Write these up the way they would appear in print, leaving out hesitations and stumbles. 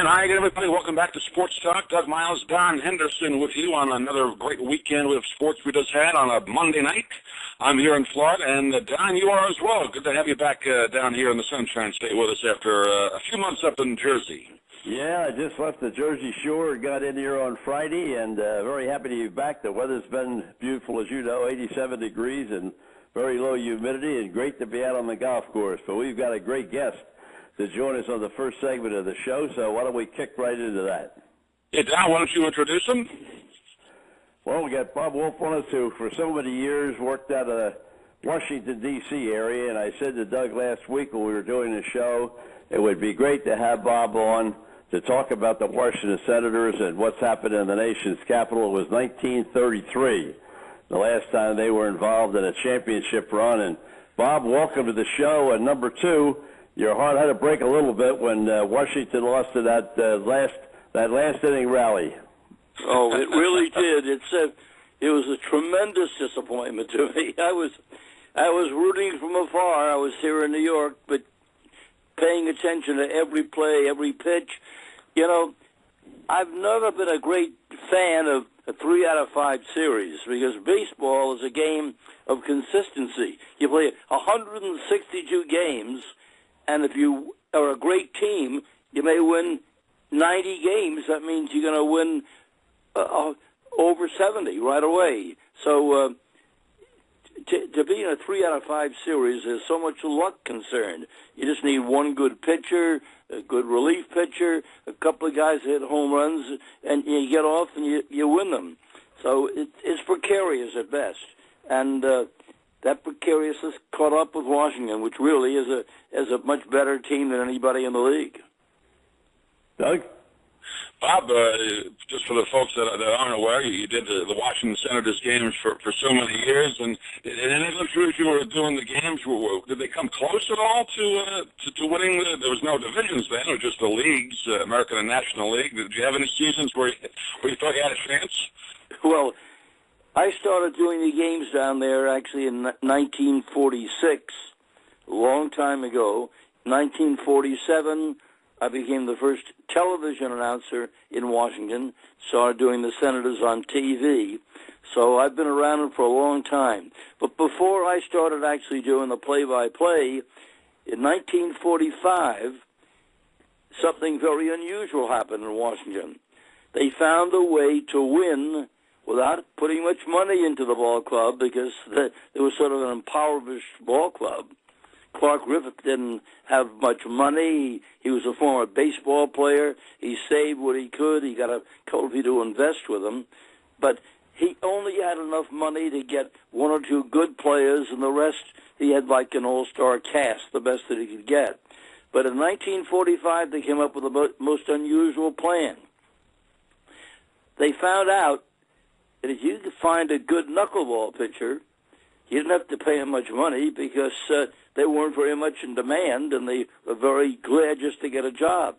And hi again, everybody. Welcome back to Sports Talk. Doug Miles, Don Henderson with you on another great weekend of sports we just had on a Monday night. I'm here in Florida, and Don, you are as well. Good to have you back down here in the Sunshine State with us after a few months up in Jersey. Yeah, I just left the Jersey Shore, got in here on Friday, and very happy to be back. The weather's been beautiful, as you know, 87 degrees and very low humidity, and great to be out on the golf course. But we've got a great guest to join us on the first segment of the show, so why don't we kick right into that? Yeah, Don, why don't you introduce him? Well, we got Bob Wolff on us, who for so many years worked out of the Washington, D.C. area, and I said to Doug last week when we were doing the show, it would be great to have Bob on to talk about the Washington Senators and what's happened in the nation's capital. It was 1933, the last time they were involved in a championship run. And Bob, welcome to the show. And number two, your heart had to break a little bit when Washington lost to that last inning rally. Oh, it really did. It was a tremendous disappointment to me. I was rooting from afar. I was here in New York, but paying attention to every play, every pitch. You know, I've never been a great fan of a 3 out of 5 series because baseball is a game of consistency. You play 162 games, and if you are a great team, you may win 90 games. That means you're going to win over 70 right away. So to be in a 3 out of 5 series, there's so much luck concerned. You just need one good pitcher, a good relief pitcher, a couple of guys hit home runs, and you get off and you win them. So it's precarious at best. And that precariousness caught up with Washington, which really is a much better team than anybody in the league. Doug? Bob, just for the folks that aren't aware, you did the Washington Senators games for so many years, and it looked as you were doing the games. Did they come close at all to winning? There was no divisions then; it was just the leagues, American and National League. Did you have any seasons where you thought you had a chance? Well, I started doing the games down there actually in 1946, a long time ago. 1947. I became the first television announcer in Washington, started doing the Senators on TV. So I've been around for a long time. But before I started actually doing the play-by-play, in 1945, something very unusual happened in Washington. They found a way to win without putting much money into the ball club because it was sort of an impoverished ball club. Clark Griffith didn't have much money. He was a former baseball player. He saved what he could. He got a couple of people to invest with him. But he only had enough money to get 1 or 2 good players, and the rest he had like an all-star cast, the best that he could get. But in 1945, they came up with the most unusual plan. They found out that if you could find a good knuckleball pitcher, you didn't have to pay him much money because they weren't very much in demand, and they were very glad just to get a job.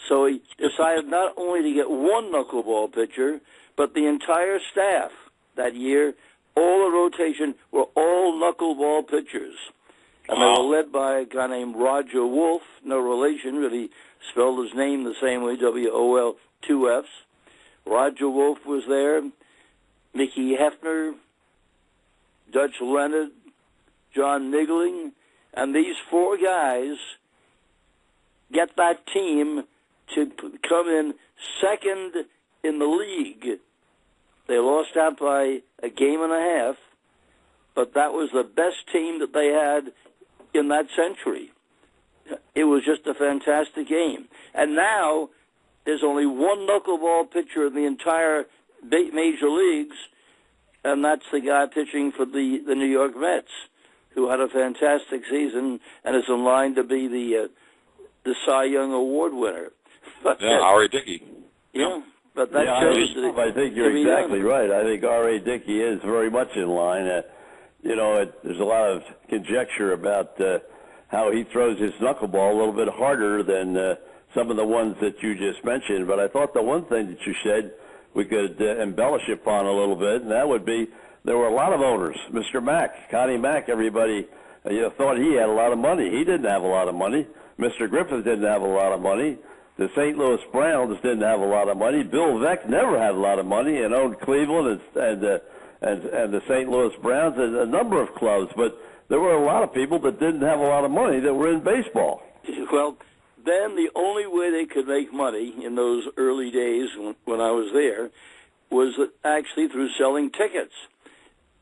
So he decided not only to get one knuckleball pitcher, but the entire staff that year, all the rotation, were all knuckleball pitchers. And they were led by a guy named Roger Wolff, no relation, but he spelled his name the same way, W-O-L, 2 Fs. Roger Wolff was there, Mickey Hefner, Dutch Leonard, John Nigling, and these 4 guys get that team to come in second in the league. They lost out by a game and a half, but that was the best team that they had in that century. It was just a fantastic game. And now there's only one knuckleball pitcher in the entire major leagues, and that's the guy pitching for the New York Mets, who had a fantastic season and is in line to be the Cy Young Award winner. But R.A. Dickey. Yeah, but that shows that I think you're exactly right. I think R.A. Dickey is very much in line. There's a lot of conjecture about how he throws his knuckleball a little bit harder than some of the ones that you just mentioned. But I thought the one thing that you said we could embellish upon a little bit, and that would be there were a lot of owners. Mr. Mack, Connie Mack, everybody thought he had a lot of money. He didn't have a lot of money. Mr. Griffith didn't have a lot of money. the St. Louis Browns didn't have a lot of money. Bill Veeck never had a lot of money and owned Cleveland and the St. Louis Browns and a number of clubs. But there were a lot of people that didn't have a lot of money that were in baseball. Well, then the only way they could make money in those early days when I was there was actually through selling tickets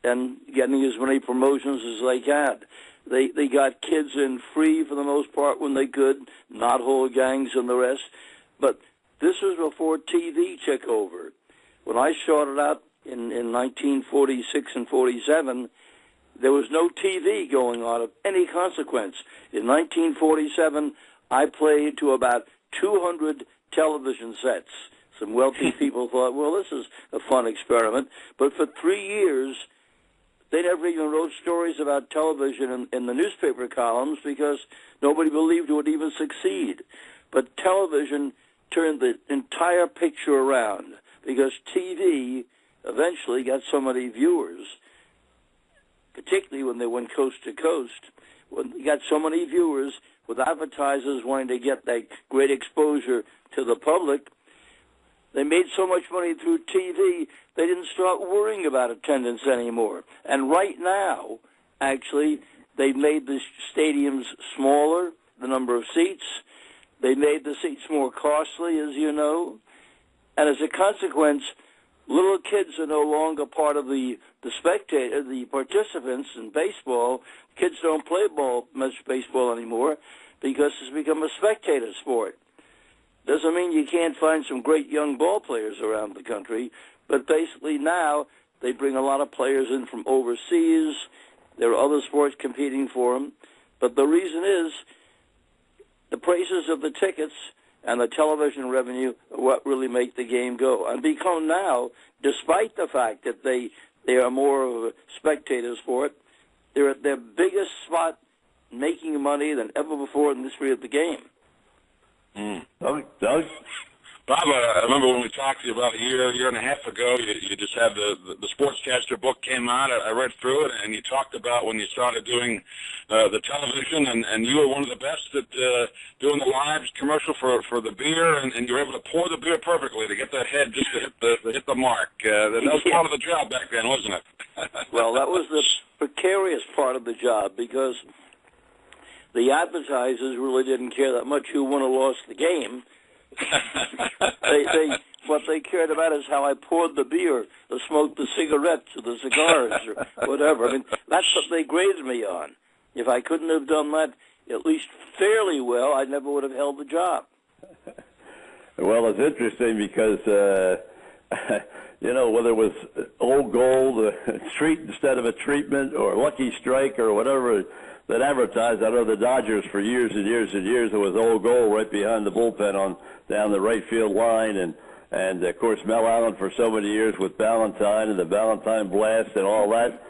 and getting as many promotions as they had. They got kids in free for the most part when they could, not whole gangs and the rest. But this was before TV took over. When I started out in 1946 and 47, there was no TV going on of any consequence. In 1947, I played to about 200 television sets. Some wealthy people thought, well, this is a fun experiment. But for 3 years, they never even wrote stories about television in the newspaper columns because nobody believed it would even succeed. But television turned the entire picture around because TV eventually got so many viewers, particularly when they went coast to coast, when you got so many viewers with advertisers wanting to get that great exposure to the public. They made so much money through TV, they didn't start worrying about attendance anymore. And right now, actually, they've made the stadiums smaller, the number of seats. They made the seats more costly, as you know. And as a consequence, little kids are no longer part of the participants in baseball. Kids don't play much baseball anymore because it's become a spectator sport. Doesn't mean you can't find some great young ball players around the country, but basically now they bring a lot of players in from overseas. There are other sports competing for them. But the reason is the prices of the tickets and the television revenue are what really make the game go. And become now, despite the fact that they are more of a spectator sport, they're at their biggest spot making money than ever before in the history of the game. Doug? Bob, I remember when we talked to you about a year and a half ago, you just had the Sportscaster book came out. I read through it, and you talked about when you started doing the television, and you were one of the best at doing the live commercial for the beer, and you were able to pour the beer perfectly to get that head just to hit the mark. That was part of the job back then, wasn't it? Well, that was the precarious part of the job because the advertisers really didn't care that much who won or lost the game. What they cared about is how I poured the beer, or smoked the cigarettes, or the cigars, or whatever. I mean, that's what they graded me on. If I couldn't have done that at least fairly well, I never would have held the job. Well, it's interesting because, whether it was Old Gold, a treat instead of a treatment, or Lucky Strike, or whatever that advertised. I know the Dodgers for years and years and years. It was Old Gold right behind the bullpen down the right field line, and of course Mel Allen for so many years with Valentine and the Valentine Blast and all that.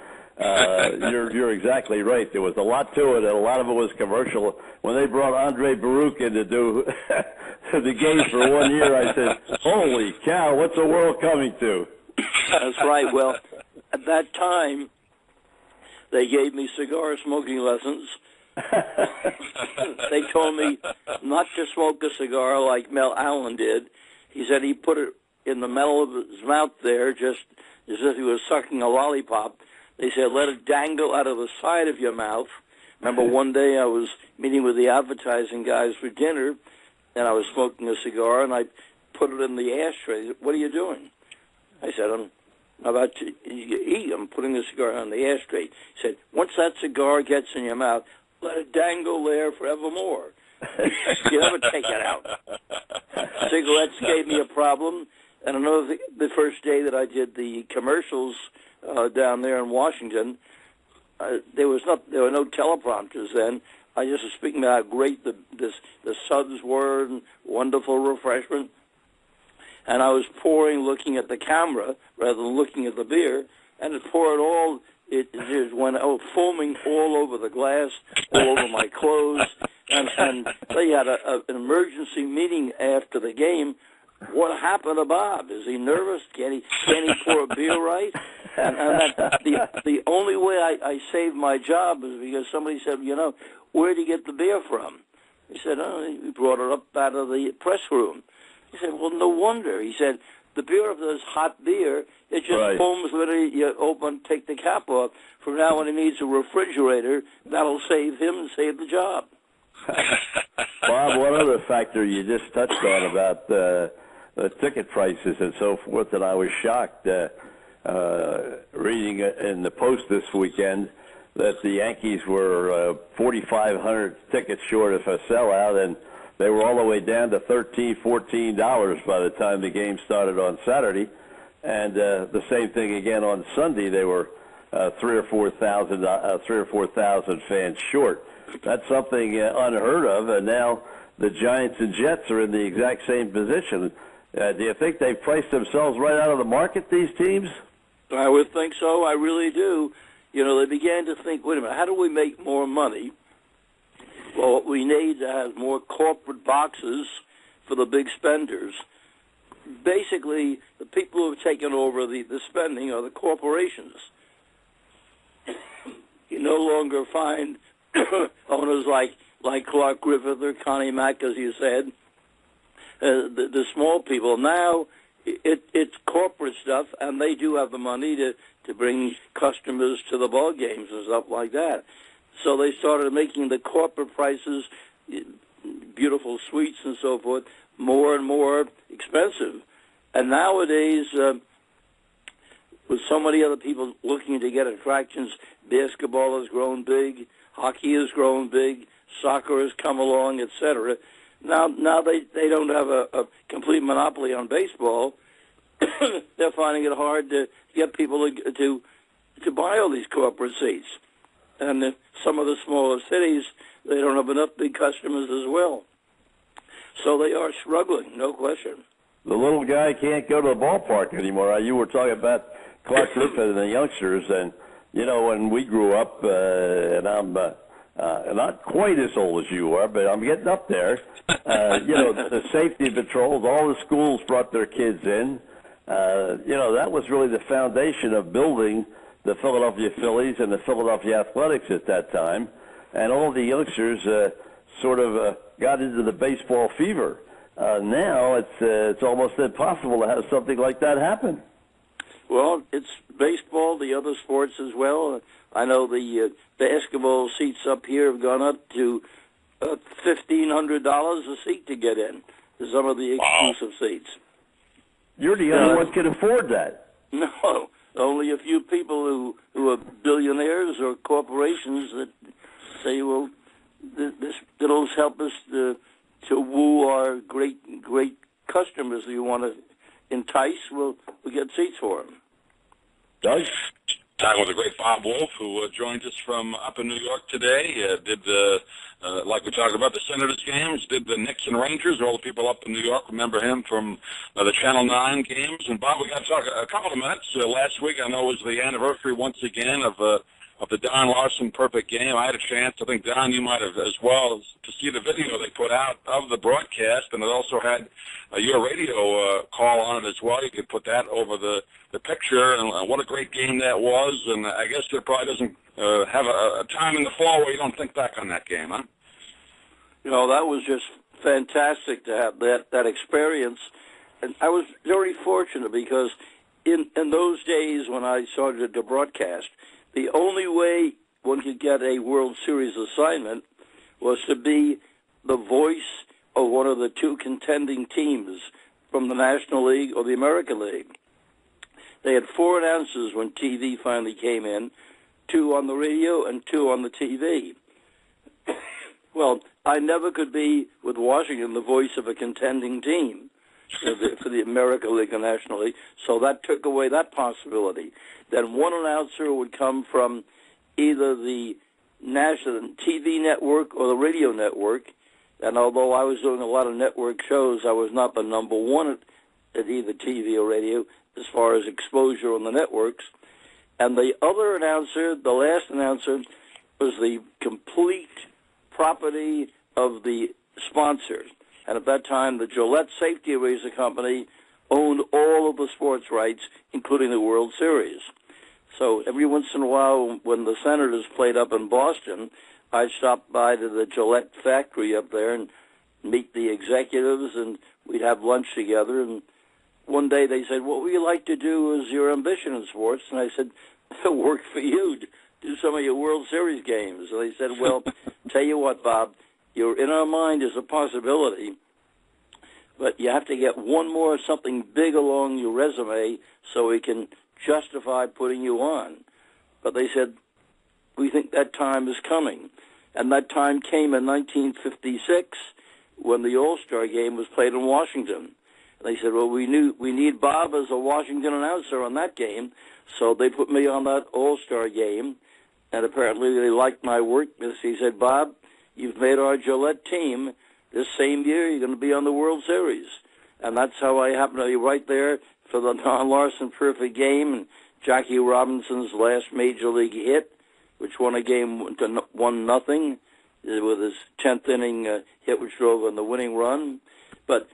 You're exactly right. There was a lot to it, and a lot of it was commercial. When they brought Andre Baruch in to do the game for 1 year, I said, "Holy cow, what's the world coming to?" That's right. Well, at that time, they gave me cigar smoking lessons. They told me not to smoke a cigar like Mel Allen did. He said he put it in the middle of his mouth there, just as if he was sucking a lollipop. They said, let it dangle out of the side of your mouth. Remember one day I was meeting with the advertising guys for dinner, and I was smoking a cigar, and I put it in the ashtray. He said, what are you doing? I said, I'm about to eat. I'm putting the cigar on the ashtray. He said, once that cigar gets in your mouth, let it dangle there forevermore. You never take it out. Cigarettes gave me a problem. And I know the first day that I did the commercials down there in Washington, there were no teleprompters then. I just was speaking about how great the suds were and wonderful refreshment. And I was pouring, looking at the camera rather than looking at the beer, and it poured all. It just went foaming all over the glass, all over my clothes, and they had an emergency meeting after the game. What happened to Bob? Is he nervous? Can he pour a beer right? And the only way I saved my job is because somebody said, where did you get the beer from? He said, oh, he brought her up out of the press room. He said, well, no wonder. He said, the beer, if there's hot beer, it just foams when you open, take the cap off. From now on, he needs a refrigerator. That'll save him and save the job. Bob, one other factor you just touched on about the ticket prices and so forth, and I was shocked reading in the Post this weekend that the Yankees were 4,500 tickets short of a sellout, and they were all the way down to $13, $14 by the time the game started on Saturday. And the same thing again on Sunday. They were 3,000 or 4,000 fans short. That's something unheard of, and now the Giants and Jets are in the exact same position. Do you think they've priced themselves right out of the market, these teams? I would think so. I really do. You know, they began to think, wait a minute, how do we make more money? Well, what we need to have more corporate boxes for the big spenders. Basically, the people who have taken over the spending are the corporations. You no longer find owners like Clark Griffith or Connie Mack, as you said, the small people. Now it's corporate stuff, and they do have the money to bring customers to the ball games and stuff like that. So they started making the corporate prices, beautiful suites and so forth, more and more expensive. And nowadays, with so many other people looking to get attractions, basketball has grown big, hockey has grown big, soccer has come along, etc. Now they don't have a complete monopoly on baseball. They're finding it hard to get people to buy all these corporate seats. And some of the smaller cities, they don't have enough big customers as well. So they are struggling, no question. The little guy can't go to the ballpark anymore. You were talking about Clark Griffith and the youngsters, and, you know, when we grew up, and I'm not quite as old as you are, but I'm getting up there, you know, the safety patrols, all the schools brought their kids in. You know, that was really the foundation of building the Philadelphia Phillies and the Philadelphia Athletics at that time, and all the youngsters sort of got into the baseball fever. Now it's almost impossible to have something like that happen. Well, it's baseball, the other sports as well. I know the basketball seats up here have gone up to $1,500 a seat to get in, to some of the exclusive seats. You're the only one can afford that. No. Only a few people who are billionaires or corporations that say, well, that'll help us to woo our great customers that you want to entice. We'll get seats for them. Doug? Talking with the great Bob Wolff, who joined us from up in New York today. Did like we talked about the Senators games, did the Knicks and Rangers. All the people up in New York remember him from the Channel 9 games. And Bob, we got to talk a couple of minutes. Last week, I know, was the anniversary once again of the Don Larson perfect game. I had a chance, I think, Don, you might have as well, to see the video they put out of the broadcast, and it also had your radio call on it as well. You could put that over the picture, and what a great game that was. And I guess there probably doesn't have a time in the fall where you don't think back on that game, huh? You know, that was just fantastic to have that experience. And I was very fortunate because in those days when I started to broadcast, the only way one could get a World Series assignment was to be the voice of one of the two contending teams from the National League or the American League. They had 4 announcers when TV finally came in, 2 on the radio and 2 on the TV. Well, I never could be with Washington the voice of a contending team for the American League and National League, so that took away that possibility. Then one announcer would come from either the national TV network or the radio network, and although I was doing a lot of network shows, I was not the number one at either TV or radio as far as exposure on the networks. And the other announcer, the last announcer, was the complete property of the sponsors. And at that time, the Gillette Safety Eraser Company owned all of the sports rights, including the World Series. So every once in a while, when the Senators played up in Boston, I'd stop by to the Gillette factory up there and meet the executives, and we'd have lunch together. And one day they said, "What would you like to do as your ambition in sports?" And I said, "Work for you, do some of your World Series games." And they said, "Well, tell you what, Bob, you're in our mind as a possibility, but you have to get one more something big along your resume so we can justify putting you on." But they said, "We think that time is coming." And that time came in 1956 when the All-Star game was played in Washington. And they said, "Well, we need Bob as a Washington announcer on that game." So they put me on that All-Star game, and apparently they liked my work. He said, "Bob, you've made our Gillette team. This same year you're going to be on the World Series." And that's how I happened to be right there for the Don Larson perfect game and Jackie Robinson's last major league hit, which won a game to 1-0 with his 10th inning hit, which drove on the winning run. But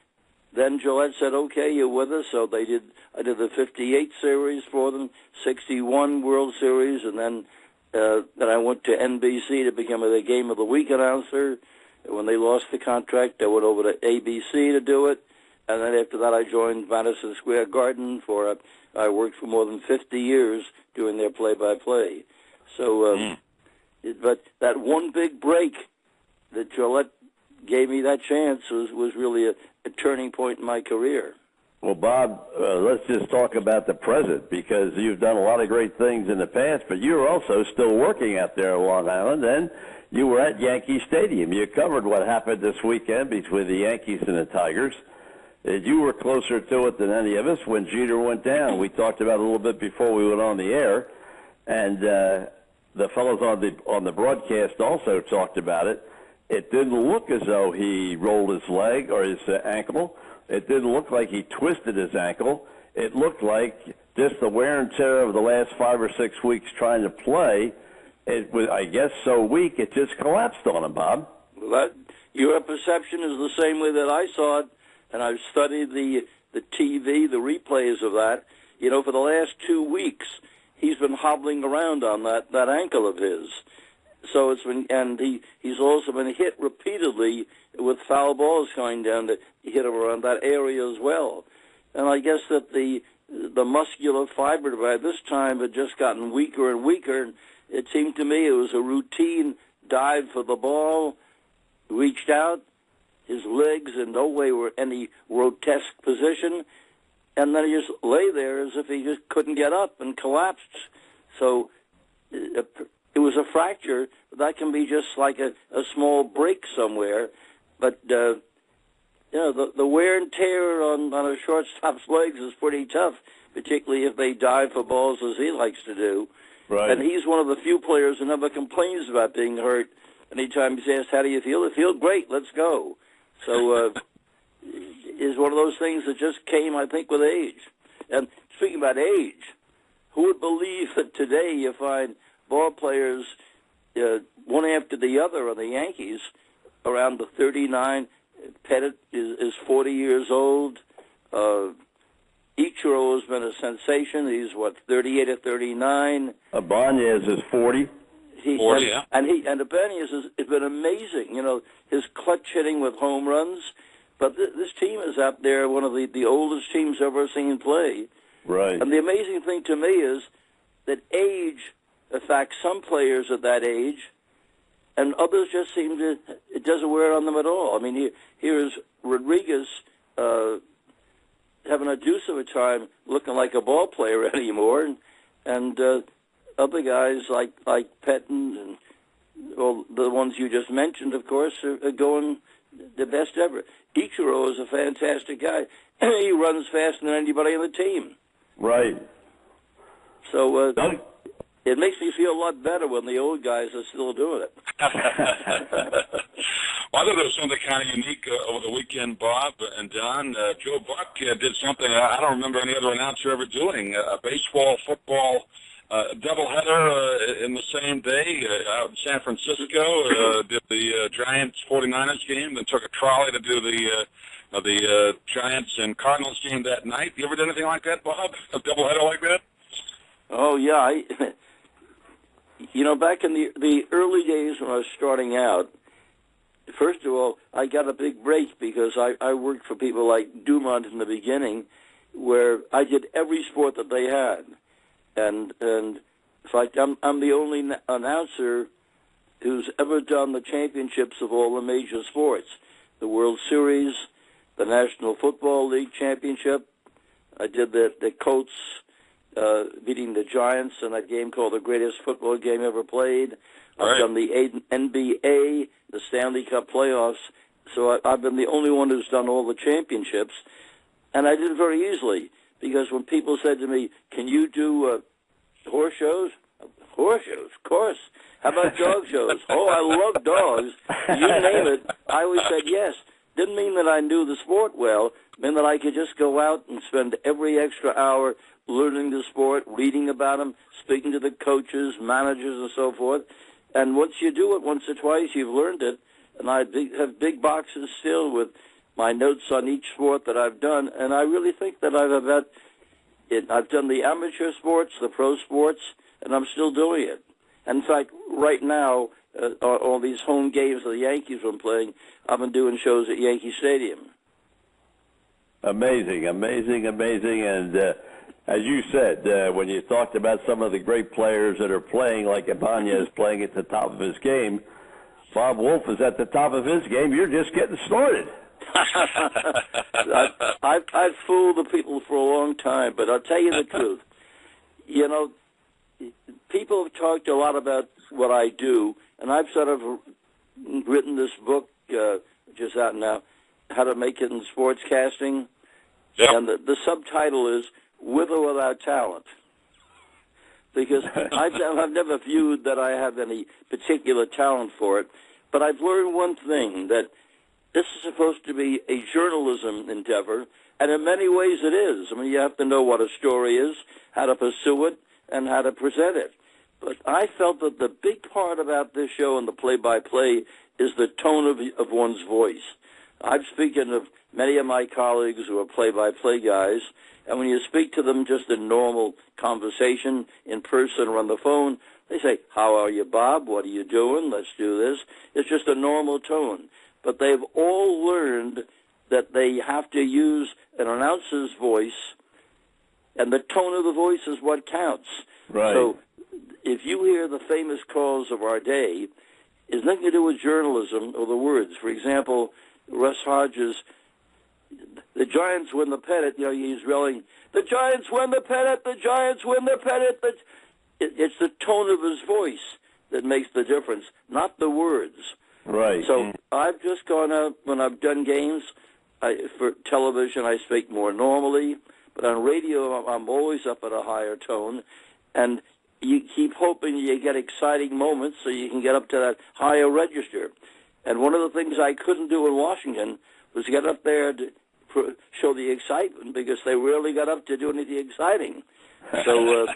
then Gillette said, "Okay, you're with us." So I did the 58 series for them, 61 World Series, and then I went to NBC to become the Game of the Week announcer. When they lost the contract, I went over to ABC to do it. And then after that, I joined Madison Square Garden I worked for more than 50 years doing their play-by-play. So, but that one big break that Gillette gave me that chance was really a turning point in my career. Well, Bob, let's just talk about the present, because you've done a lot of great things in the past, but you're also still working out there on Long Island, and you were at Yankee Stadium. You covered what happened this weekend between the Yankees and the Tigers. You were closer to it than any of us when Jeter went down. We talked about it a little bit before we went on the air, and the fellows on the broadcast also talked about it. It didn't look as though he rolled his leg or his ankle. It didn't look like he twisted his ankle. It looked like just the wear and tear of the last 5 or 6 weeks trying to play. It was, I guess, so weak it just collapsed on him, Bob. Well, your perception is the same way that I saw it, and I've studied the TV, the replays of that. You know, for the last 2 weeks, he's been hobbling around on that ankle of his. So it's been, and he's also been hit repeatedly with foul balls going down to hit him around that area as well. And I guess that the muscular fiber by this time had just gotten weaker and weaker. It seemed to me it was a routine dive for the ball, reached out, his legs in no way were any grotesque position, and then he just lay there as if he just couldn't get up and collapsed. So it was a fracture. That can be just like a small break somewhere. But, you know, the wear and tear on a shortstop's legs is pretty tough, particularly if they dive for balls as he likes to do. Right. And he's one of the few players who never complains about being hurt. Anytime he's asked, "How do you feel?" "I feel great, let's go." So it's one of those things that just came, I think, with age. And speaking about age, who would believe that today you find ball players, one after the other on the Yankees, around the 39. Pettit is 40 years old. Ichiro has been a sensation. He's, 38 or 39. Ibanez is 40. 40, yeah. And Ibanez has been amazing. You know, his clutch hitting with home runs. But this team is out there, one of the oldest teams I've ever seen play. Right. And the amazing thing to me is that age affects some players at that age, and others just seem to, it doesn't wear on them at all. I mean, here's Rodriguez having a deuce of a time looking like a ball player anymore, and other guys like Pettin and well, the ones you just mentioned, of course, are going the best ever. Ichiro is a fantastic guy. He runs faster than anybody on the team. Right. So it makes me feel a lot better when the old guys are still doing it. Well, I thought there was something kind of unique over the weekend, Bob and Don. Joe Buck did something I don't remember any other announcer ever doing, a baseball, football doubleheader in the same day out in San Francisco. Did the Giants 49ers game, then took a trolley to do the Giants and Cardinals game that night. You ever did anything like that, Bob? A doubleheader like that? Oh, yeah. You know, back in the early days when I was starting out, first of all, I got a big break because I worked for people like Dumont in the beginning, where I did every sport that they had. And in fact, I'm the only announcer who's ever done the championships of all the major sports, the World Series, the National Football League Championship. I did the Colts beating the Giants in that game called the greatest football game ever played. I've done the NBA, the Stanley Cup playoffs. So I've been the only one who's done all the championships. And I did it very easily because when people said to me, can you do horse shows? Horse shows, of course. How about dog shows? Oh, I love dogs. You name it. I always said yes. Didn't mean that I knew the sport well. It meant that I could just go out and spend every extra hour learning the sport, reading about them, speaking to the coaches, managers, and so forth. And once you do it once or twice, you've learned it. And I have big boxes still with my notes on each sport that I've done. And I really think that I've done the amateur sports, the pro sports, and I'm still doing it. In fact, right now, all these home games of the Yankees I'm playing, I've been doing shows at Yankee Stadium. Amazing, amazing, amazing. And as you said, when you talked about some of the great players that are playing, like Ibanez playing at the top of his game, Bob Wolff is at the top of his game. You're just getting started. I've fooled the people for a long time, but I'll tell you the truth. You know, people have talked a lot about what I do, and I've sort of written this book, which is out now, How to Make It in Sportscasting. Yep. And the subtitle is With or Without Talent. Because I've never viewed that I have any particular talent for it, but I've learned one thing, that this is supposed to be a journalism endeavor, and in many ways it is. I mean, you have to know what a story is, how to pursue it, and how to present it. But I felt that the big part about this show and the play-by-play is the tone of one's voice. I've spoken of many of my colleagues who are play-by-play guys, and when you speak to them just in normal conversation, in person or on the phone, they say, how are you, Bob? What are you doing? Let's do this. It's just a normal tone. But they've all learned that they have to use an announcer's voice, and the tone of the voice is what counts. Right. So if you hear the famous calls of our day, it's nothing to do with journalism or the words. For example, Russ Hodges, the Giants win the pennant. You know, he's yelling, the Giants win the pennant, the Giants win the pennant. It's the tone of his voice that makes the difference, not the words. Right. So I've just gone out, when I've done games, for television I speak more normally, but on radio I'm always up at a higher tone, and you keep hoping you get exciting moments so you can get up to that higher register. And one of the things I couldn't do in Washington was get up there to show the excitement, because they rarely got up to do anything exciting. So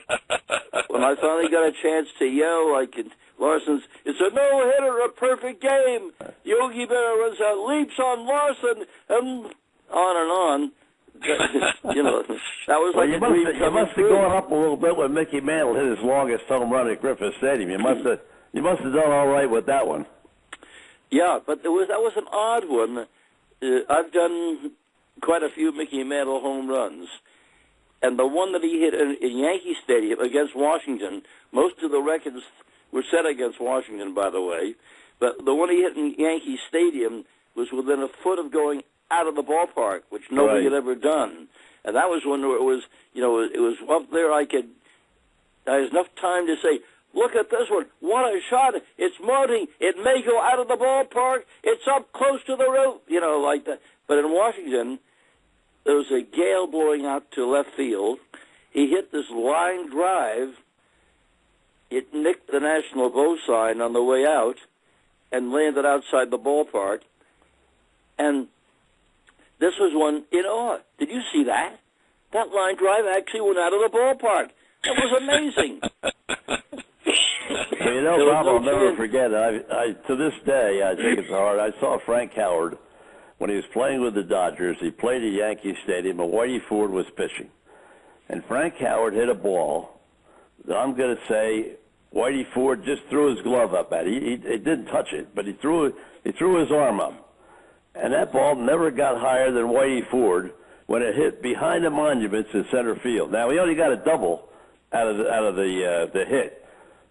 when I finally got a chance to yell, like Larson's, it's a no-hitter, a perfect game. Yogi Berra leaps on Larson, and on. You know, that was like you must have gone up a little bit when Mickey Mantle hit his longest home run at Griffith Stadium. You must have done all right with that one. Yeah, but that was an odd one. I've done quite a few Mickey Mantle home runs, and the one that he hit in Yankee Stadium against Washington, most of the records were set against Washington, by the way, but the one he hit in Yankee Stadium was within a foot of going out of the ballpark, which nobody had ever done. And that was one where it was, you know, it was up there. I had enough time to say, look at this one. What a shot. It's mounting. It may go out of the ballpark. It's up close to the roof, you know, like that. But in Washington, there was a gale blowing out to left field. He hit this line drive. It nicked the National Bow sign on the way out and landed outside the ballpark. And this was one in awe. Did you see that? That line drive actually went out of the ballpark. That was amazing. Well, you know, Bob, I'll never forget it. To this day, I think it's hard. I saw Frank Howard when he was playing with the Dodgers. He played at Yankee Stadium, and Whitey Ford was pitching. And Frank Howard hit a ball that I'm going to say Whitey Ford just threw his glove up at it. He didn't touch it, but he threw his arm up. And that ball never got higher than Whitey Ford when it hit behind the monuments in center field. Now, he only got a double out of the hit.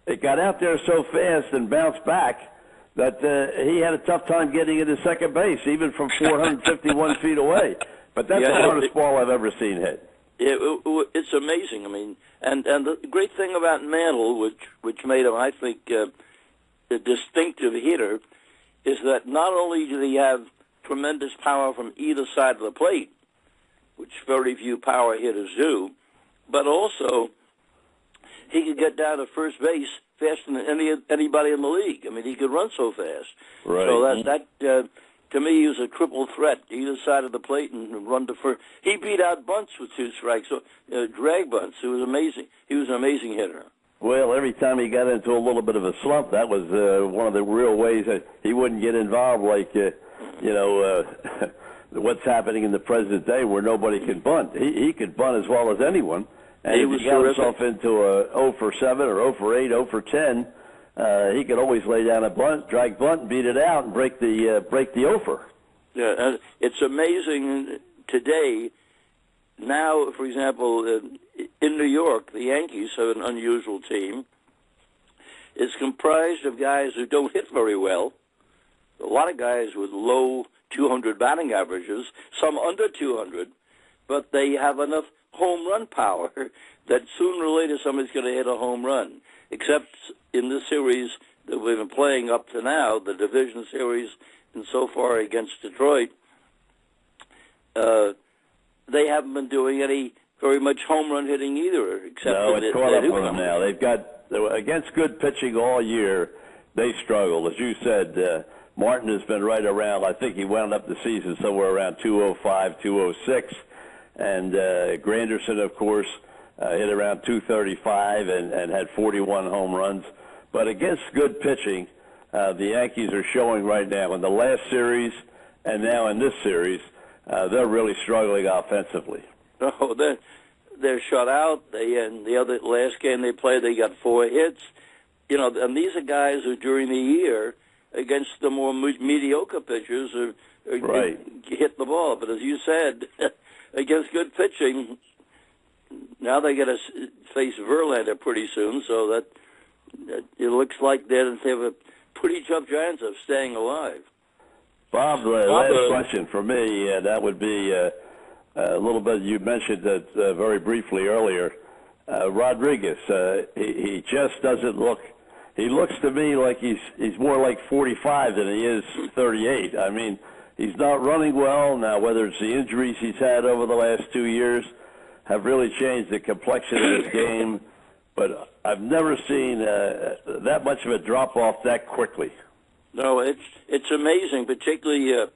It got out there so fast and bounced back that he had a tough time getting into second base, even from 451 feet away. But that's the hardest ball I've ever seen hit. It's amazing. I mean, and the great thing about Mantle, which made him, I think, a distinctive hitter, is that not only did he have tremendous power from either side of the plate, which very few power hitters do, but also he could get down to first base faster than anybody in the league. I mean, he could run so fast. Right. So that to me, he was a triple threat, either side of the plate and run to first. He beat out bunts with 2 strikes, drag bunts. It was amazing. He was an amazing hitter. Well, every time he got into a little bit of a slump, that was one of the real ways that he wouldn't get involved, like, what's happening in the present day where nobody can bunt. He could bunt as well as anyone. And if he got himself into a 0 for 7 or 0 for 8, 0 for 10, he could always lay down a bunt, drag bunt, and beat it out and break the over. Yeah, it's amazing today. Now, for example, in New York, the Yankees have an unusual team. It's comprised of guys who don't hit very well. A lot of guys with low 200 batting averages, some under 200, but they have enough home run power that sooner or later somebody's going to hit a home run. Except in this series that we've been playing up to now, the division series, and so far against Detroit, they haven't been doing any very much home run hitting either. Except no, it's caught up with them now. They've got, against good pitching all year, they struggle. As you said, Martin has been right around, I think he wound up the season somewhere around 205, 206. And Granderson, of course, hit around 235 and had 41 home runs. But against good pitching, the Yankees are showing right now in the last series and now in this series, they're really struggling offensively. Oh, they're shut out. In the last game they played, they got 4 hits. You know, and these are guys who during the year against the more mediocre pitchers right. hit the ball. But as you said, against good pitching, now they got to face Verlander pretty soon, so that it looks like they have a pretty tough chance of staying alive. Bob, the last question for me, that would be a little bit, you mentioned that very briefly earlier. Rodriguez, he just doesn't look, he looks to me like he's more like 45 than he is 38. I mean, he's not running well. Now, whether it's the injuries he's had over the last 2 years have really changed the complexion of his game, but I've never seen that much of a drop-off that quickly. No, it's amazing, particularly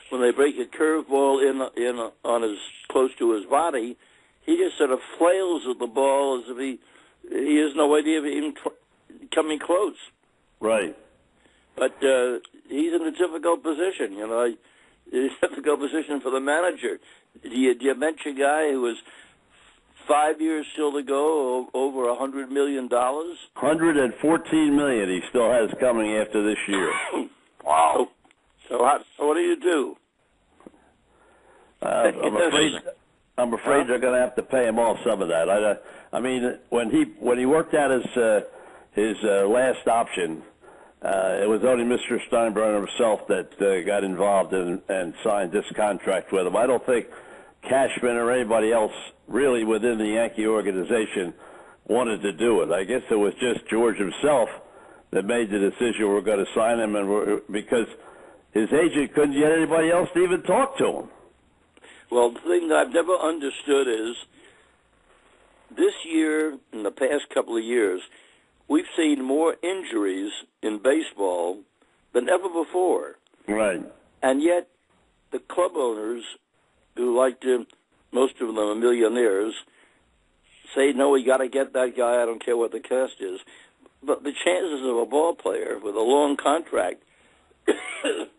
when they break a curveball in on his close to his body. He just sort of flails at the ball as if he has no idea of even coming close. Right. But he's in a difficult position, you know. It's a difficult position for the manager. Do you mention a guy who was 5 years still to go, over $100 million? $114 million he still has coming after this year. Wow. So what do you do? I'm afraid they're going to have to pay him off some of that. I mean, when he worked out his last option, it was only Mr. Steinbrenner himself that got involved and signed this contract with him. I don't think Cashman or anybody else really within the Yankee organization wanted to do it. I guess it was just George himself that made the decision we're going to sign him, and because his agent couldn't get anybody else to even talk to him. Well, the thing that I've never understood is this year, in the past couple of years, we've seen more injuries in baseball than ever before. Right. And yet, the club owners, who like to, most of them are millionaires, say, no, we got to get that guy, I don't care what the cost is. But the chances of a ball player with a long contract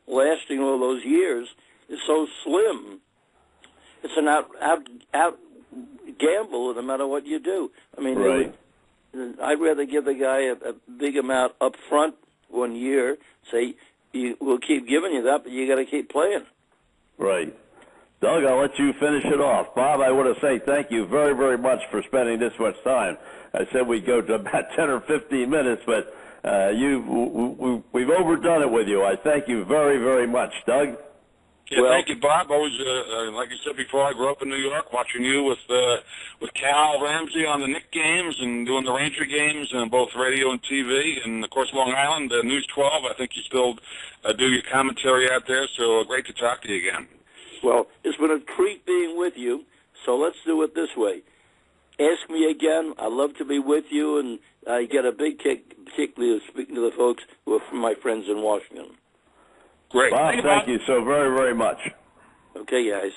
lasting all those years is so slim. It's an out gamble no matter what you do. I mean, right. I'd rather give the guy a big amount up front 1 year, say, we'll keep giving you that, but you got to keep playing. Right. Doug, I'll let you finish it off. Bob, I want to say thank you very, very much for spending this much time. I said we'd go to about 10 or 15 minutes, but we've overdone it with you. I thank you very, very much. Doug? Yeah, thank you, Bob. Always, like you said before, I grew up in New York, watching you with Cal Ramsey on the Knick games and doing the Ranger games and both radio and TV, and of course Long Island, News 12. I think you still do your commentary out there. So great to talk to you again. Well, it's been a treat being with you. So let's do it this way. Ask me again. I'd love to be with you, and I get a big kick, particularly speaking to the folks who are from my friends in Washington. Great. Bob, thank you so very, very much. Okay, guys.